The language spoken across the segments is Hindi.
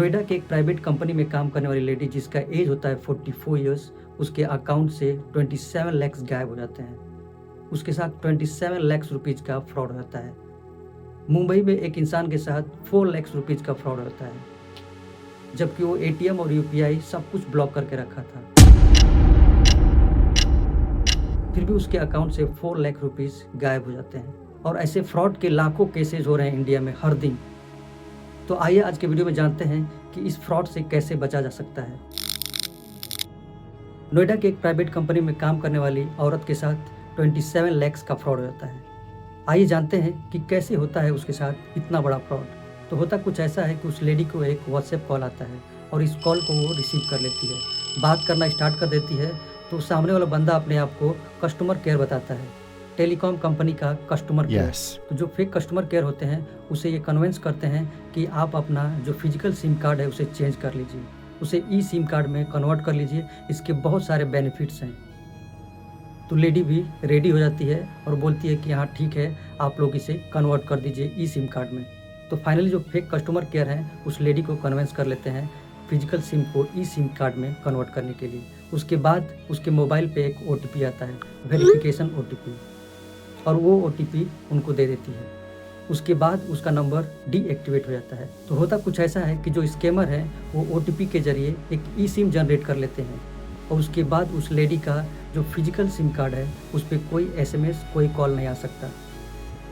नोएडा के एक प्राइवेट कंपनी में काम करने वाली लेडी जिसका एज होता है 44 इयर्स, उसके अकाउंट से 27 लाख गायब हो जाते हैं। उसके साथ 27 लाख रुपीज़ का फ्रॉड हो जाता है। मुंबई में एक इंसान के साथ 4 लाख रुपीज़ का फ्रॉड होता है, जबकि वो एटीएम और यूपीआई सब कुछ ब्लॉक करके रखा था। फिर भी उसके अकाउंट से 4 लाख रुपीज़ गायब हो जाते हैं। और ऐसे फ्रॉड के लाखों केसेज हो रहे हैं इंडिया में हर दिन। तो आइए आज के वीडियो में जानते हैं कि इस फ्रॉड से कैसे बचा जा सकता है। नोएडा के एक प्राइवेट कंपनी में काम करने वाली औरत के साथ 27 लाख का फ्रॉड हो जाता है। आइए जानते हैं कि कैसे होता है उसके साथ इतना बड़ा फ्रॉड। तो होता कुछ ऐसा है कि उस लेडी को एक व्हाट्सएप कॉल आता है और इस कॉल को वो रिसीव कर लेती है, बात करना स्टार्ट कर देती है। तो सामने वाला बंदा अपने आप को कस्टमर केयर बताता है, टेलीकॉम कंपनी का कस्टमर केयर। तो जो फेक कस्टमर केयर होते हैं उसे ये कन्विंस करते हैं कि आप अपना जो फिजिकल सिम कार्ड है उसे चेंज कर लीजिए, उसे ई सिम कार्ड में कन्वर्ट कर लीजिए, इसके बहुत सारे बेनिफिट्स हैं। तो लेडी भी रेडी हो जाती है और बोलती है कि हाँ ठीक है, आप लोग इसे कन्वर्ट कर दीजिए ई सिम कार्ड में। तो फाइनली जो फेक कस्टमर केयर हैं उस लेडी को कन्विंस कर लेते हैं फिजिकल सिम को ई सिम कार्ड में कन्वर्ट करने के लिए। उसके बाद उसके मोबाइल पे एक OTP आता है, वेरिफिकेशन OTP, और वो OTP उनको दे देती है। उसके बाद उसका नंबर डीएक्टिवेट हो जाता है। तो होता कुछ ऐसा है कि जो स्कैमर है वो OTP के जरिए एक ई सिम जनरेट कर लेते हैं और उसके बाद उस लेडी का जो फिजिकल सिम कार्ड है उस पर कोई SMS, कोई कॉल नहीं आ सकता।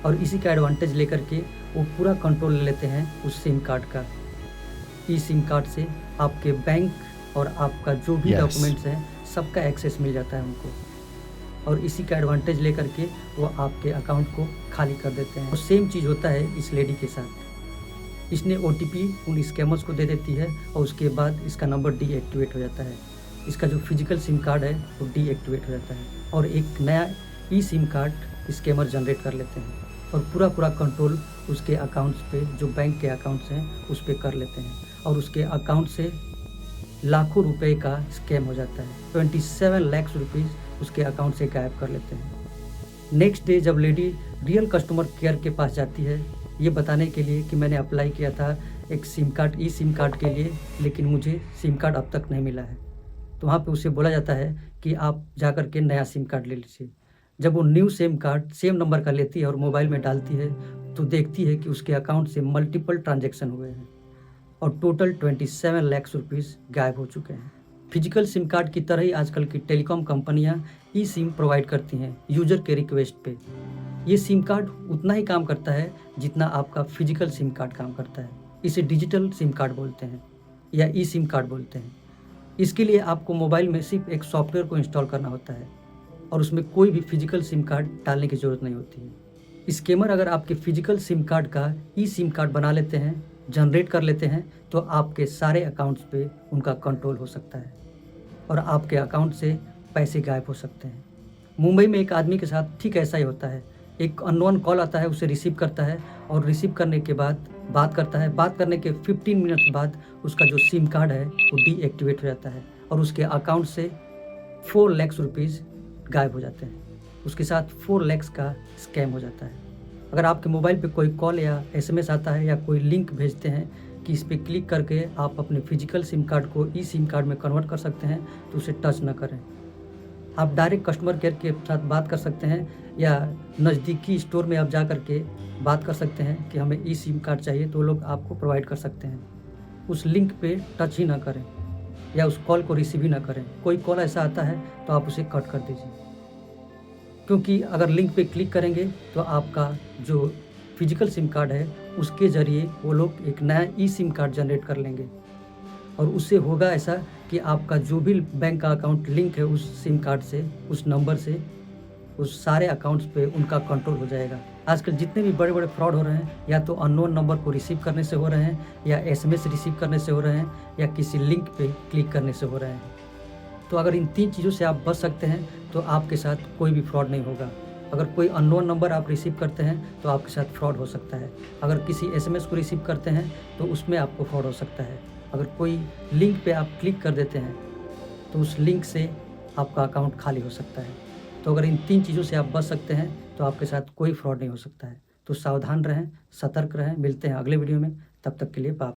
और इसी का एडवांटेज लेकर के वो पूरा कंट्रोल ले लेते हैं उस सिम कार्ड का। ई सिम कार्ड से आपके बैंक और आपका जो भी डॉक्यूमेंट्स हैं सबका एक्सेस मिल जाता है उनको, और इसी का एडवांटेज लेकर के वो आपके अकाउंट को खाली कर देते हैं। और सेम चीज़ होता है इस लेडी के साथ। इसने OTP उन स्कैमर्स को दे देती है और उसके बाद इसका नंबर डीएक्टिवेट हो जाता है। इसका जो फिजिकल सिम कार्ड है वो डीएक्टिवेट हो जाता है और एक नया ई सिम कार्ड स्कैमर जनरेट कर लेते हैं और पूरा कंट्रोल उसके अकाउंट्स पे, जो बैंक के अकाउंट्स हैं उस पर कर लेते हैं और उसके अकाउंट से लाखों रुपए का स्कैम हो जाता है। 27 लाख रुपीज़ उसके अकाउंट से गायब कर लेते हैं। नेक्स्ट डे जब लेडी रियल कस्टमर केयर के पास जाती है ये बताने के लिए कि मैंने अप्लाई किया था एक सिम कार्ड, ई सिम कार्ड के लिए, लेकिन मुझे सिम कार्ड अब तक नहीं मिला है, तो वहाँ पे उसे बोला जाता है कि आप जाकर के नया सिम कार्ड ले लीजिए। जब वो new SIM card same number का लेती है और मोबाइल में डालती है तो देखती है कि उसके अकाउंट से मल्टीपल ट्रांजैक्शन हुए हैं और टोटल 27 लाख रुपीज़ गायब हो चुके हैं। फिजिकल सिम कार्ड की तरह ही आजकल की टेलीकॉम कंपनियां ई सिम प्रोवाइड करती हैं यूज़र के रिक्वेस्ट पे। ये सिम कार्ड उतना ही काम करता है जितना आपका फिजिकल सिम कार्ड काम करता है। इसे डिजिटल सिम कार्ड बोलते हैं या ई सिम कार्ड बोलते हैं। इसके लिए आपको मोबाइल में सिर्फ एक सॉफ्टवेयर को इंस्टॉल करना होता है और उसमें कोई भी फिजिकल सिम कार्ड डालने की ज़रूरत नहीं होती है। स्कैमर अगर आपके फिजिकल सिम कार्ड का ई सिम कार्ड बना लेते हैं, जनरेट कर लेते हैं, तो आपके सारे अकाउंट्स पे उनका कंट्रोल हो सकता है और आपके अकाउंट से पैसे गायब हो सकते हैं। मुंबई में एक आदमी के साथ ठीक ऐसा ही होता है। एक अननोन कॉल आता है, उसे रिसीव करता है और रिसीव करने के बाद बात करता है। बात करने के 15 मिनट्स बाद उसका जो सिम कार्ड है वो डीएक्टिवेट हो जाता है और उसके अकाउंट से 4 लाख रुपीज़ गायब हो जाते हैं। उसके साथ 4 लाख का स्कैम हो जाता है। अगर आपके मोबाइल पे कोई कॉल या SMS आता है या कोई लिंक भेजते हैं कि इस पर क्लिक करके आप अपने फिजिकल सिम कार्ड को ई सिम कार्ड में कन्वर्ट कर सकते हैं, तो उसे टच न करें। आप डायरेक्ट कस्टमर केयर के साथ बात कर सकते हैं या नज़दीकी स्टोर में आप जा कर के बात कर सकते हैं कि हमें ई सिम कार्ड चाहिए, तो लोग आपको प्रोवाइड कर सकते हैं। उस लिंक पे टच ही ना करें या उस कॉल को रिसीव ही ना करें। कोई कॉल ऐसा आता है तो आप उसे कट कर दीजिए, क्योंकि अगर लिंक पे क्लिक करेंगे तो आपका जो फिजिकल सिम कार्ड है उसके ज़रिए वो लोग एक नया ई सिम कार्ड जनरेट कर लेंगे और उससे होगा ऐसा कि आपका जो भी बैंक का अकाउंट लिंक है उस सिम कार्ड से, उस नंबर से, उस सारे अकाउंट्स पे उनका कंट्रोल हो जाएगा। आजकल जितने भी बड़े बड़े फ्रॉड हो रहे हैं या तो अननोन नंबर को रिसीव करने से हो रहे हैं या SMS रिसीव करने से हो रहे हैं या किसी लिंक पे क्लिक करने से हो रहे हैं। तो अगर इन 3 चीज़ों से आप बच सकते हैं तो आपके साथ कोई भी फ्रॉड नहीं होगा। अगर कोई अननोन नंबर आप रिसीव करते हैं तो आपके साथ फ्रॉड हो सकता है। अगर किसी SMS को रिसीव करते हैं तो उसमें आपको फ्रॉड हो सकता है। अगर कोई लिंक पे आप क्लिक कर देते हैं तो उस लिंक से आपका अकाउंट खाली हो सकता है। तो अगर इन 3 चीज़ों से आप बच सकते हैं तो आपके साथ कोई फ्रॉड नहीं हो सकता है। तो सावधान रहें, सतर्क रहें। मिलते हैं अगले वीडियो में, तब तक के लिए बाय।